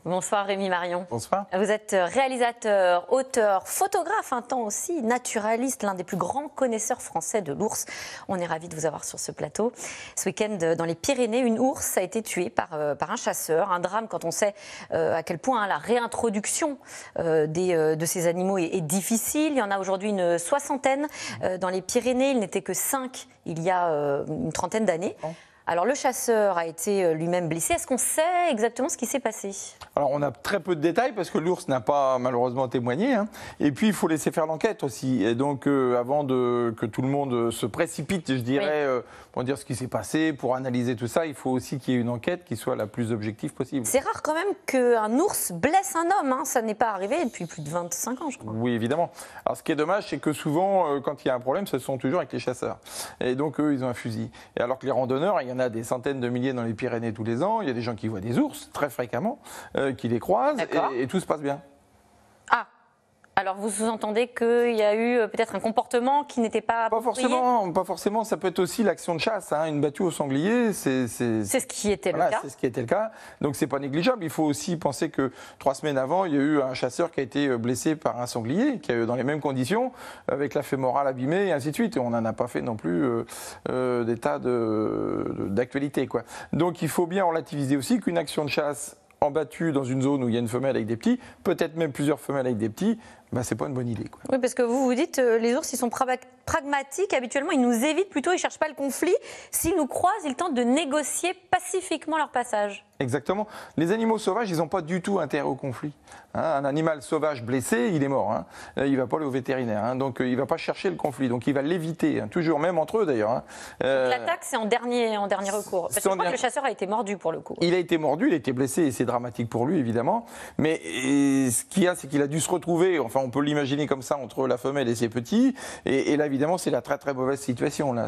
Bonsoir Rémi Marion. Bonsoir. Vous êtes réalisateur, auteur, photographe, un temps aussi naturaliste, l'un des plus grands connaisseurs français de l'ours. On est ravis de vous avoir sur ce plateau. Ce week-end, dans les Pyrénées, une ours a été tuée par un chasseur. Un drame quand on sait à quel point la réintroduction de ces animaux est difficile. Il y en a aujourd'hui une soixantaine dans les Pyrénées. Il n'était que 5 il y a une trentaine d'années. Alors le chasseur a été lui-même blessé. Est-ce qu'on sait exactement ce qui s'est passé? Alors on a très peu de détails parce que l'ours n'a pas malheureusement témoigné. Et puis il faut laisser faire l'enquête aussi. Et donc avant que tout le monde se précipite, je dirais, pour dire ce qui s'est passé, pour analyser tout ça, il faut aussi qu'il y ait une enquête qui soit la plus objective possible. C'est rare quand même qu'un ours blesse un homme. Ça n'est pas arrivé depuis plus de 25 ans, je crois. Oui, évidemment. Alors ce qui est dommage, c'est que souvent, quand il y a un problème, ce sont toujours avec les chasseurs. Et donc eux, ils ont un fusil. Et alors que les randonneurs, il y en a des centaines de milliers dans les Pyrénées tous les ans. Il y a des gens qui voient des ours très fréquemment, qui les croisent et tout se passe bien. Ah, alors vous sous-entendez qu'il y a eu peut-être un comportement qui n'était pas Pas forcément. Ça peut être aussi l'action de chasse. Une battue au sanglier, c'est ce qui était le cas. C'est ce qui était le cas. Donc c'est pas négligeable. Il faut aussi penser que 3 semaines avant, il y a eu un chasseur qui a été blessé par un sanglier, qui a eu dans les mêmes conditions, avec la fémorale abîmée et ainsi de suite. Et on n'en a pas fait non plus des tas d'actualités, quoi. Donc il faut bien relativiser aussi qu'une action de chasse en battue dans une zone où il y a une femelle avec des petits, peut-être même plusieurs femelles avec des petits, c'est pas une bonne idée, quoi. Oui, parce que vous dites, les ours, ils sont pragmatiques, habituellement, ils nous évitent plutôt, ils ne cherchent pas le conflit. S'ils nous croisent, ils tentent de négocier pacifiquement leur passage. Exactement. Les animaux sauvages, ils n'ont pas du tout intérêt au conflit. Un animal sauvage blessé, il est mort. Il ne va pas aller au vétérinaire. Donc il ne va pas chercher le conflit. Donc il va l'éviter, toujours, même entre eux d'ailleurs. L'attaque, c'est en dernier recours. Parce que je crois que le chasseur a été mordu pour le coup. Il a été mordu, il a été blessé et c'est dramatique pour lui, évidemment. Mais ce qu'il y a, c'est qu'il a dû se retrouver, enfin on peut l'imaginer comme ça, entre la femelle et ses petits. Et là, évidemment, c'est la très très mauvaise situation. Là.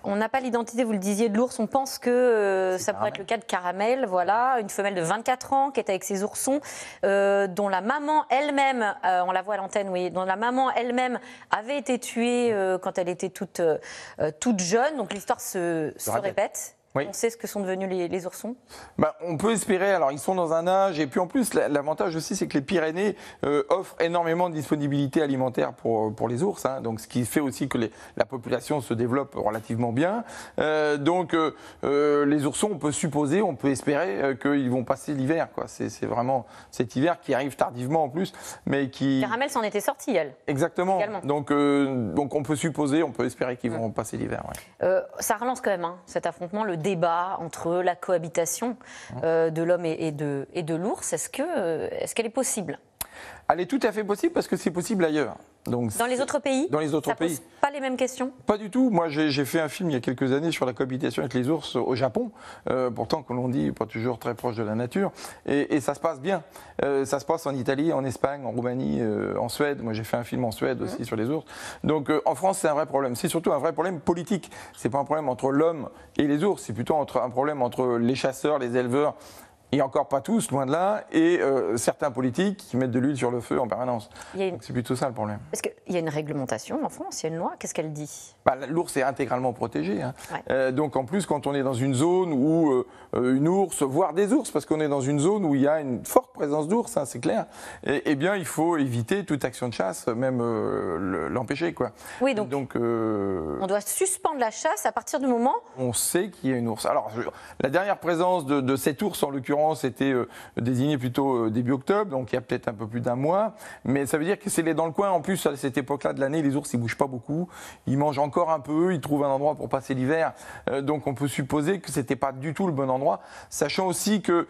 On n'a pas l'identité, vous le disiez, de l'ours. On pense que ça pourrait être le cas de Caramel, voilà, une femelle de 24 ans qui est avec ses oursons, dont la maman elle-même, on la voit à l'antenne, oui, dont la maman elle-même avait été tuée quand elle était toute jeune. Donc l'histoire se répète. Oui. On sait ce que sont devenus les oursons? On peut espérer. Alors, ils sont dans un âge. Et puis, en plus, l'avantage aussi, c'est que les Pyrénées offrent énormément de disponibilité alimentaire pour les ours. Donc, ce qui fait aussi que la population se développe relativement bien. Donc, les oursons, on peut supposer, on peut espérer qu'ils vont passer l'hiver. C'est vraiment cet hiver qui arrive tardivement en plus. Mais qui... Caramel s'en était sortie, elle. Exactement. Donc, on peut supposer, on peut espérer qu'ils vont passer l'hiver. Ouais. Ça relance quand même, cet affrontement, le débat entre la cohabitation de l'homme et de l'ours. Est-ce qu'elle est possible? Elle est tout à fait possible parce que c'est possible ailleurs. Donc, dans les autres pays? Dans les autres pays. Pose pas les mêmes questions? Pas du tout. Moi, j'ai fait un film il y a quelques années sur la cohabitation avec les ours au Japon. Pourtant, comme on dit, pas toujours très proche de la nature. Et ça se passe bien. Ça se passe en Italie, en Espagne, en Roumanie, en Suède. Moi, j'ai fait un film en Suède aussi sur les ours. Donc, en France, c'est un vrai problème. C'est surtout un vrai problème politique. C'est pas un problème entre l'homme et les ours. C'est plutôt un problème entre les chasseurs, les éleveurs. Et encore pas tous, loin de là, et certains politiques qui mettent de l'huile sur le feu en permanence. Donc c'est plutôt ça le problème. Parce qu'il y a une réglementation en France, il y a une loi, qu'est-ce qu'elle dit? L'ours est intégralement protégé. Donc en plus, quand on est dans une zone où une ours, voire des ours, parce qu'on est dans une zone où il y a une forte présence d'ours, c'est clair, eh bien il faut éviter toute action de chasse, même l'empêcher, quoi. Oui, donc on doit suspendre la chasse à partir du moment on sait qu'il y a une ours. Alors la dernière présence de cet ours, en l'occurrence, était désigné plutôt début octobre, donc il y a peut-être un peu plus d'un mois. Mais ça veut dire que c'est dans le coin. En plus, à cette époque-là de l'année, les ours, ils bougent pas beaucoup. Ils mangent encore un peu, ils trouvent un endroit pour passer l'hiver. Donc on peut supposer que c'était pas du tout le bon endroit. Sachant aussi que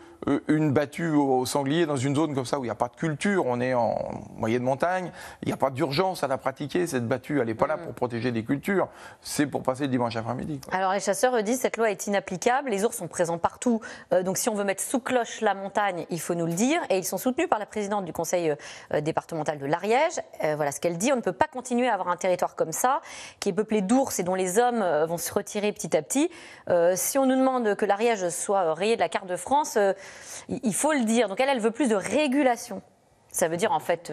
une battue au sanglier dans une zone comme ça où il n'y a pas de culture, on est en moyenne montagne, il n'y a pas d'urgence à la pratiquer. Cette battue, elle n'est pas là pour protéger des cultures. C'est pour passer le dimanche après-midi. Alors les chasseurs disent que cette loi est inapplicable. Les ours sont présents partout. Donc si on veut mettre sous cloche la montagne, il faut nous le dire. Et ils sont soutenus par la présidente du conseil départemental de l'Ariège. Voilà ce qu'elle dit. On ne peut pas continuer à avoir un territoire comme ça, qui est peuplé d'ours et dont les hommes vont se retirer petit à petit. Si on nous demande que l'Ariège soit rayé de la carte de France, il faut le dire. Donc elle veut plus de régulation. Ça veut dire en fait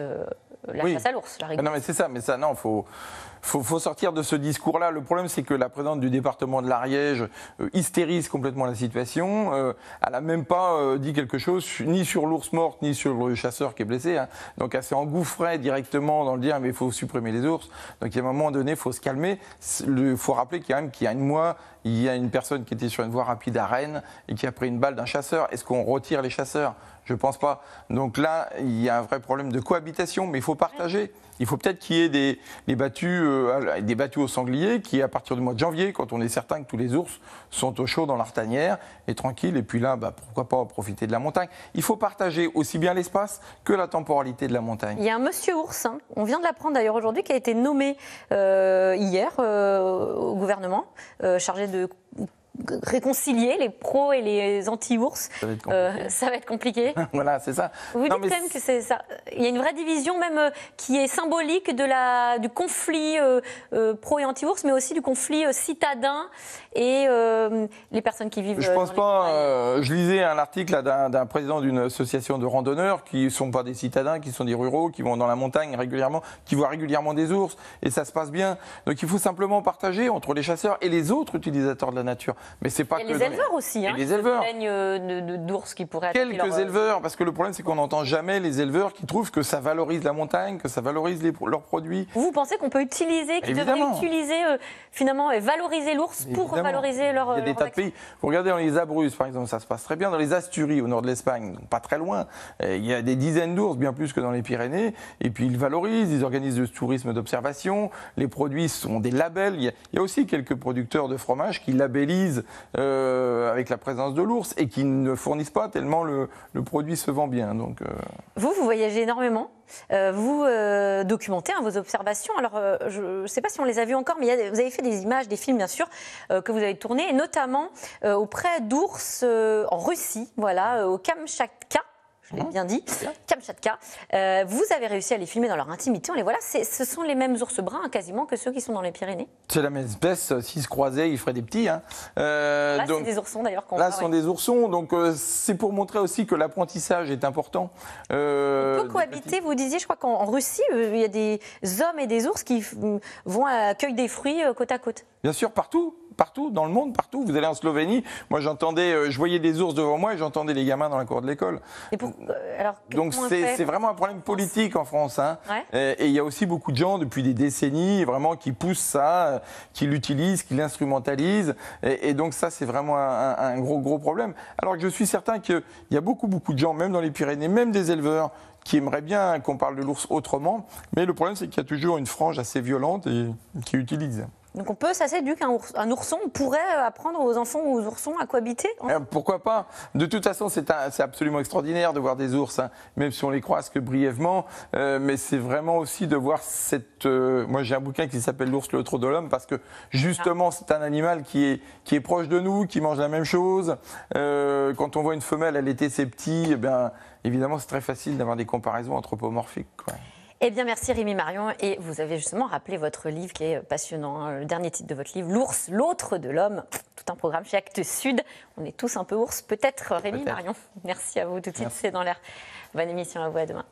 la chasse à l'ours, la régulation. Non mais c'est ça, non, faut sortir de ce discours-là. Le problème, c'est que la présidente du département de l'Ariège hystérise complètement la situation. Elle n'a même pas dit quelque chose, ni sur l'ours morte, ni sur le chasseur qui est blessé. Hein. Donc elle s'est engouffrée directement dans le dire, mais il faut supprimer les ours. Donc à un moment donné, il faut se calmer. Il faut rappeler qu'il y a un mois, il y a une personne qui était sur une voie rapide à Rennes et qui a pris une balle d'un chasseur. Est-ce qu'on retire les chasseurs ? Je ne pense pas. Donc là, il y a un vrai problème de cohabitation, mais il faut partager. Il faut peut-être qu'il y ait des battues au sanglier qui, à partir du mois de janvier, quand on est certain que tous les ours sont au chaud dans leur tanière et tranquilles, et puis là, pourquoi pas profiter de la montagne. Il faut partager aussi bien l'espace que la temporalité de la montagne. Il y a un monsieur ours, hein, on vient de l'apprendre d'ailleurs aujourd'hui, qui a été nommé hier au gouvernement, chargé de réconcilier les pros et les anti-ours. Ça va être compliqué. Voilà, c'est ça. Vous dites quand même que c'est ça. Il y a une vraie division même qui est symbolique du conflit pro et anti-ours, mais aussi du conflit citadin et les personnes qui vivent. Je pense pas. Je lisais un article d'un président d'une association de randonneurs qui sont pas des citadins, qui sont des ruraux, qui vont dans la montagne régulièrement, qui voient régulièrement des ours, et ça se passe bien. Donc il faut simplement partager entre les chasseurs et les autres utilisateurs de la nature. Mais c'est pas que les éleveurs aussi, hein, les éleveurs. Qui plaignent d'ours qui pourraient attaquer quelques éleveurs, parce que le problème c'est qu'on n'entend jamais les éleveurs qui trouvent que ça valorise la montagne, que ça valorise leurs produits. Vous pensez qu'on peut utiliser, qu'ils devraient utiliser finalement et valoriser l'ours pour valoriser leur. Il y a des tas de pays. Vous regardez dans les Abruzzes, par exemple, ça se passe très bien. Dans les Asturies, au nord de l'Espagne, pas très loin, il y a des dizaines d'ours, bien plus que dans les Pyrénées. Et puis ils valorisent, ils organisent du tourisme d'observation. Les produits sont des labels. Il y a aussi quelques producteurs de fromage qui labellisent avec la présence de l'ours et qui ne fournissent pas tellement le produit se vend bien. Donc, Vous voyagez énormément, vous documentez vos observations. Alors, je ne sais pas si on les a vues encore, mais vous avez fait des images, des films bien sûr, que vous avez tournés, et notamment auprès d'ours en Russie, voilà, au Kamchatka. Je l'ai bien dit, Kamchatka. Vous avez réussi à les filmer dans leur intimité, on les voit là. Ce sont les mêmes ours bruns quasiment que ceux qui sont dans les Pyrénées. C'est la même espèce, s'ils se croisaient, ils feraient des petits. Hein. Là, c'est des oursons d'ailleurs. Là, ce sont des oursons, donc c'est pour montrer aussi que l'apprentissage est important. On peut cohabiter, vous disiez, je crois qu'en Russie, il y a des hommes et des ours qui vont à cueillir des fruits côte à côte. Bien sûr, partout dans le monde, partout. Vous allez en Slovénie, moi je voyais des ours devant moi et j'entendais les gamins dans la cour de l'école. Donc c'est vraiment un problème politique en France. Hein. Ouais. Et il y a aussi beaucoup de gens depuis des décennies vraiment qui poussent ça, qui l'utilisent, qui l'instrumentalisent. Et donc ça c'est vraiment un gros problème. Alors que je suis certain qu'il y a beaucoup de gens, même dans les Pyrénées, même des éleveurs, qui aimeraient bien qu'on parle de l'ours autrement. Mais le problème c'est qu'il y a toujours une frange assez violente et qui utilise. Donc on peut, ça s'éduque, un ourson pourrait apprendre aux enfants ou aux oursons à cohabiter Pourquoi pas? De toute façon, c'est absolument extraordinaire de voir des ours, hein, même si on les croise que brièvement. Mais c'est vraiment aussi de voir cette... moi j'ai un bouquin qui s'appelle L'ours, le trot de l'homme, parce que justement c'est un animal qui est proche de nous, qui mange la même chose. Quand on voit une femelle allaiter ses petits, eh bien, évidemment c'est très facile d'avoir des comparaisons anthropomorphiques, quoi. Eh bien, merci Rémi Marion. Et vous avez justement rappelé votre livre qui est passionnant, hein, le dernier titre de votre livre, L'ours, l'autre de l'homme. Tout un programme chez Actes Sud. On est tous un peu ours, peut-être Rémi Marion. Merci à vous. Tout de suite, c'est dans l'air. Bonne émission à vous, à demain.